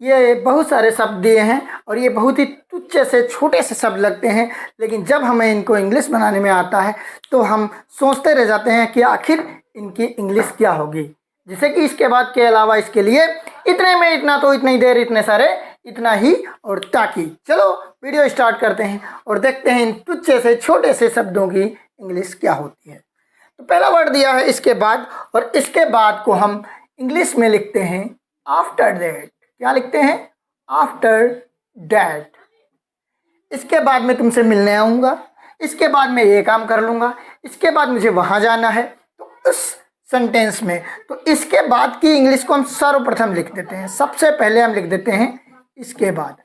ये बहुत सारे शब्द दिए हैं और ये बहुत ही तुच्छ से छोटे से शब्द लगते हैं, लेकिन जब हमें इनको इंग्लिश बनाने में आता है तो हम सोचते रह जाते हैं कि आखिर इनकी इंग्लिश क्या होगी। जैसे कि इसके बाद के अलावा, इसके लिए, इतने में, इतना तो, इतनी देर, इतने सारे, इतना ही और ताकि। चलो वीडियो स्टार्ट करते हैं और देखते हैं इन तुच्छ से छोटे से शब्दों की इंग्लिश क्या होती है। तो पहला वर्ड दिया है इसके बाद, और इसके बाद को हम इंग्लिश में लिखते हैं आफ्टर दैट। क्या लिखते हैं? After that. इसके बाद मैं तुमसे मिलने आऊँगा, इसके बाद मैं ये काम कर लूँगा, इसके बाद मुझे वहाँ जाना है। तो उस सेंटेंस में, तो इसके बाद की इंग्लिश को हम सर्वप्रथम लिख देते हैं। सबसे पहले हम लिख देते हैं इसके बाद।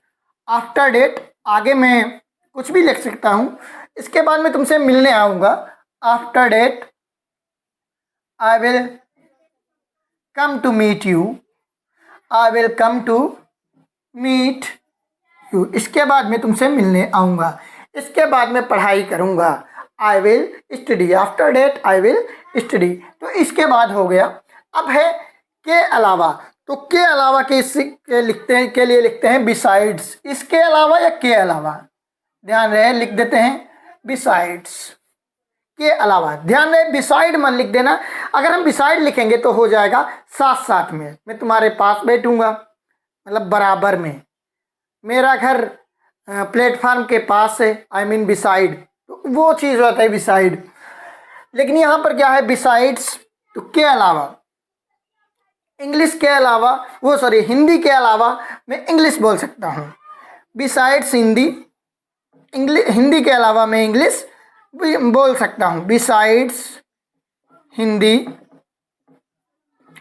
आफ्टर डेट, आगे मैं कुछ भी लिख सकता हूँ। इसके बाद मैं तुमसे मिलने आऊँगा। After that I will come to meet you. I will come to meet you. इसके बाद मैं तुमसे मिलने आऊँगा। इसके बाद मैं पढ़ाई करूँगा। I will study. After that I will study. तो इसके बाद हो गया। अब है के अलावा। तो के अलावा के लिखते हैं, के लिए लिखते हैं बिसाइड्स। इसके अलावा या के अलावा, ध्यान रहे, लिख देते हैं बिसाइड्स, के अलावा। ध्यान रहे, बिसाइड मत लिख देना। अगर हम बिसाइड लिखेंगे तो हो जाएगा साथ साथ में। मैं तुम्हारे पास बैठूंगा, मतलब बराबर में। मेरा घर प्लेटफार्म के पास है, आई मीन बिसाइड, तो वो चीज़ होता है बिसाइड। लेकिन यहाँ पर क्या है? बिसाइड्स, तो के अलावा। इंग्लिश के अलावा, वो सॉरी, हिंदी के अलावा मैं इंग्लिश बोल सकता हूँ। बिसाइड्स हिंदी, हिंदी के अलावा मैं इंग्लिश बोल सकता हूँ। बिसाइड्स हिंदी,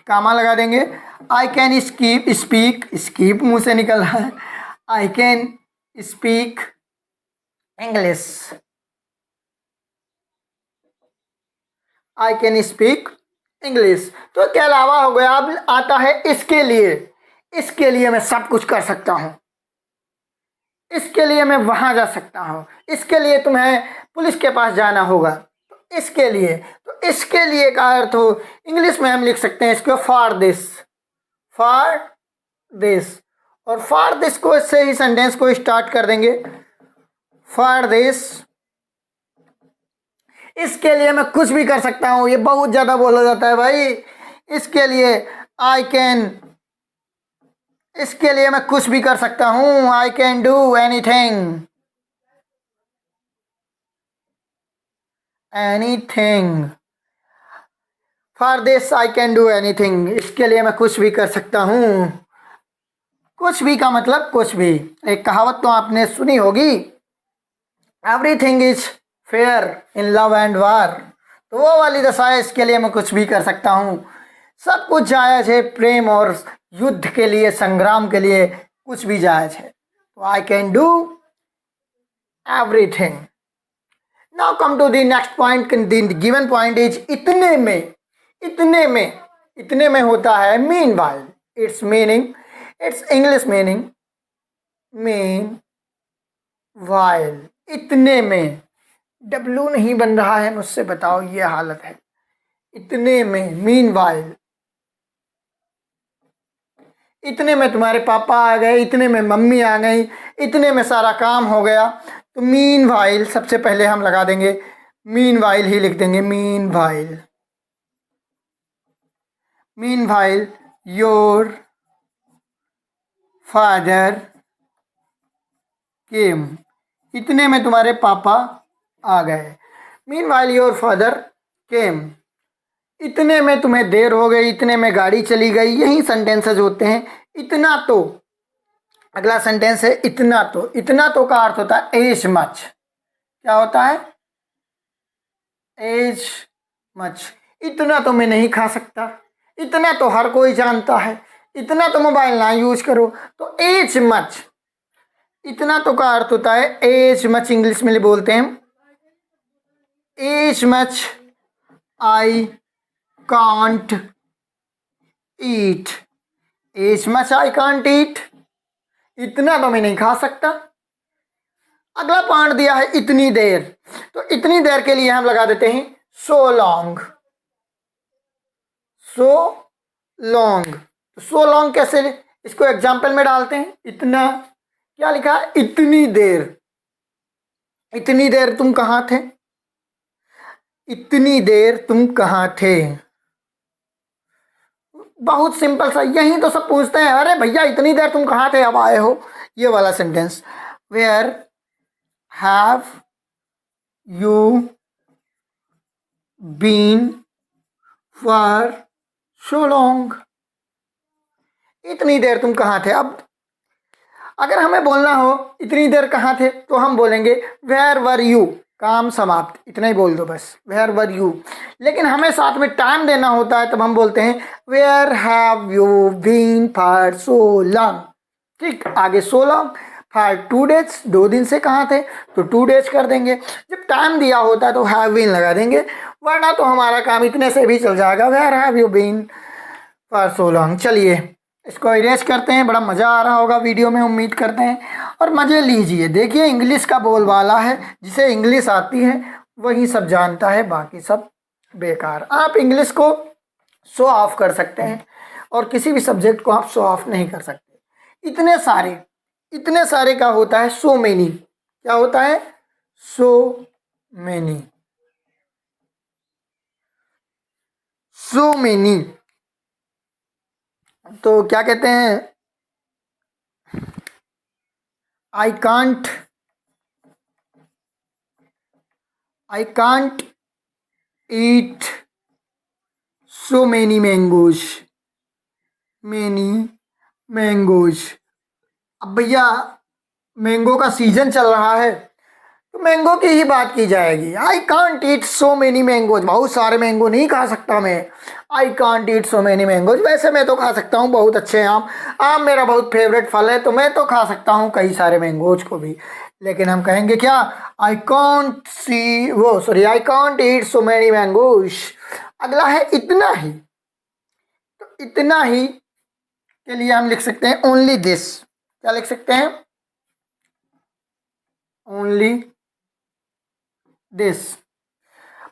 कामा लगा देंगे। आई कैन स्पीक मुंह से निकल रहा है। I can speak English. I can speak English. तो के अलावा हो गया। अब आता है इसके लिए। इसके लिए मैं सब कुछ कर सकता हूँ। इसके लिए मैं वहाँ जा सकता हूँ। इसके लिए तुम्हें पुलिस के पास जाना होगा। तो इसके लिए, तो इसके लिए का अर्थ हो, इंग्लिश में हम लिख सकते हैं इसको फॉर दिस। For this. और फॉर दिस को इससे ही सेंटेंस को स्टार्ट कर देंगे। फॉर दिस, इसके लिए मैं कुछ भी कर सकता हूँ। ये बहुत ज़्यादा बोला जाता है भाई। इसके लिए आई कैन, इसके लिए मैं कुछ भी कर सकता हूँ। आई can do anything. Anything. For this I can do anything. इसके लिए मैं कुछ भी कर सकता हूँ। कुछ भी का मतलब कुछ भी। एक कहावत तो आपने सुनी होगी, everything is fair in love and वार। तो वो वाली दशा है। इसके लिए मैं कुछ भी कर सकता हूँ। सब कुछ जायज़ है। प्रेम और युद्ध के लिए, संग्राम के लिए कुछ भी जायज़ है। तो I can do everything. Now come to the next point. The given point is इतने में। इतने में, इतने में होता है meanwhile. It's meaning, it's English meaning meanwhile. इतने में डब्लू नहीं बन रहा है मुझसे, बताओ, ये हालत है। इतने में, मीन वाइल। इतने में तुम्हारे पापा आ गए, इतने में मम्मी आ गई, इतने में सारा काम हो गया। तो मीन वाइल सबसे पहले हम लगा देंगे, मीन वाइल ही लिख देंगे। Mean while. Mean while your father came. इतने में तुम्हारे पापा आ गए। Mean while your father came. इतने में तुम्हें देर हो गई, इतने में गाड़ी चली गई। यही सेंटेंसेज होते हैं। इतना तो, अगला सेंटेंस है इतना तो। इतना तो का अर्थ होता है एज मच। क्या होता है? As much. इतना तो मैं नहीं खा सकता। इतना तो हर कोई जानता है। इतना तो मोबाइल ना यूज करो। तो एज मच, इतना तो का अर्थ होता है एज मच। इंग्लिश में बोलते हैं as much I can't eat. As much I can't eat. इतना तो मैं नहीं खा सकता। अगला पॉइंट दिया है इतनी देर। तो इतनी देर के लिए हम लगा देते हैं so long. So long. So long कैसे इसको एग्जाम्पल में डालते हैं। इतना, क्या लिखा है? इतनी देर। इतनी देर तुम कहाँ थे? इतनी देर तुम कहाँ थे? बहुत सिंपल सा, यही तो सब पूछते हैं, अरे भैया इतनी देर तुम कहाँ थे, अब आए हो। ये वाला sentence, where have you been for so long. इतनी देर तुम कहाँ थे। अब अगर हमें बोलना हो इतनी देर कहाँ थे, तो हम बोलेंगे वेयर वर यू, काम समाप्त, इतना ही बोल दो बस, वेयर वर यू। लेकिन हमें साथ में टाइम देना होता है, तब हम बोलते हैं where have you been for so long. ठीक, आगे सो लॉन्ग फॉर 2 डेज, 2 दिन से कहाँ थे, तो 2 डेज कर देंगे। जब टाइम दिया होता है तो हैव बीन लगा देंगे, वरना तो हमारा काम इतने से भी चल जाएगा, where have you been for so long. चलिए इसको इरेज करते हैं। बड़ा मज़ा आ रहा होगा वीडियो में, उम्मीद करते हैं, और मज़े लीजिए। देखिए इंग्लिश का बोलबाला है, जिसे इंग्लिश आती है वही सब जानता है, बाकी सब बेकार। आप इंग्लिश को शो ऑफ कर सकते हैं और किसी भी सब्जेक्ट को आप शो ऑफ नहीं कर सकते। इतने सारे का होता है सो मेनी। क्या होता है? So many, so many. तो क्या कहते हैं? I can't eat so many mangoes. अब भैया मैंगो का सीजन चल रहा है, तो मैंगो की ही बात की जाएगी। आई can't eat so many mangoes, बहुत सारे मैंगो नहीं खा सकता मैं। आई can't eat so many mangoes. वैसे मैं तो खा सकता हूँ बहुत अच्छे आम, आम मेरा बहुत फेवरेट फल है, तो मैं तो खा सकता हूँ कई सारे मैंगोज को भी। लेकिन हम कहेंगे क्या? आई can't eat so many mangoes. अगला है इतना ही। तो इतना ही के लिए हम लिख सकते हैं ओनली दिस। क्या लिख सकते हैं? Only this.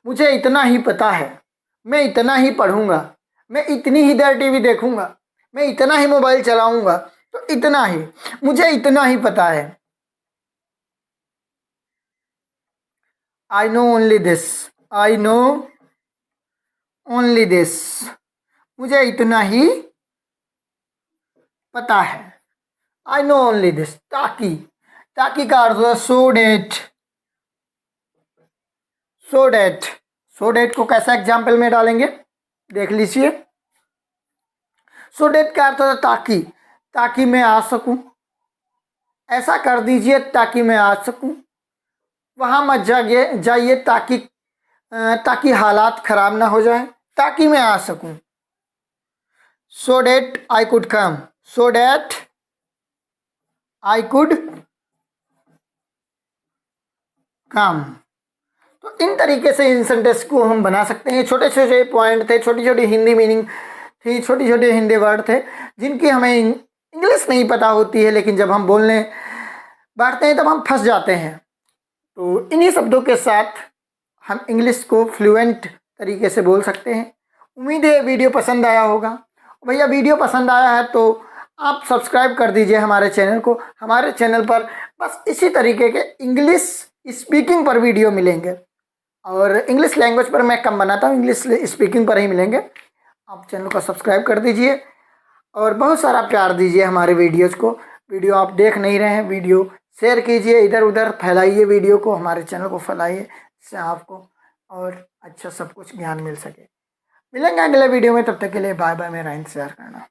मुझे इतना ही पता है, मैं इतना ही पढ़ूंगा, मैं इतनी ही देर टीवी देखूंगा, मैं इतना ही मोबाइल चलाऊंगा। तो इतना ही, मुझे इतना ही पता है। I know only this. I know only this. मुझे इतना ही पता है। I know only this. ताकि का अर्थ है सो डेट। सो डेट को कैसा एग्जाम्पल में डालेंगे, देख लीजिए। सो डेट का अर्थ है ताकि मैं आ सकूं। ऐसा कर दीजिए ताकि मैं आ सकूं। वहां मत जाइए ताकि हालात खराब ना हो जाए, ताकि मैं आ सकूं। So that I could come. So that I could come. तो इन तरीके से इन सेंटेंस को हम बना सकते हैं। छोटे छोटे पॉइंट थे, छोटी छोटी हिंदी मीनिंग थी, छोटे छोटे हिंदी वर्ड थे, जिनकी हमें इंग्लिश नहीं पता होती है, लेकिन जब हम बोलने बैठते हैं तब हम फंस जाते हैं। तो इन्हीं शब्दों के साथ हम इंग्लिश को फ्लुएंट तरीके से बोल सकते हैं। उम्मीद है वीडियो पसंद आया होगा। भैया वीडियो पसंद आया है तो आप सब्सक्राइब कर दीजिए हमारे चैनल को। हमारे चैनल पर बस इसी तरीके के इंग्लिश स्पीकिंग पर वीडियो मिलेंगे, और इंग्लिश लैंग्वेज पर मैं कम बनाता हूँ, इंग्लिश स्पीकिंग पर ही मिलेंगे। आप चैनल को सब्सक्राइब कर दीजिए और बहुत सारा प्यार दीजिए हमारे वीडियोज़ को। वीडियो आप देख नहीं रहे हैं, वीडियो शेयर कीजिए, इधर उधर फैलाइए वीडियो को, हमारे चैनल को फैलाइए, जिससे आपको और अच्छा सब कुछ ज्ञान मिल सके। मिलेंगे अगले वीडियो में, तब तक के लिए बाय बाय। मेरा इंतज़ार करना।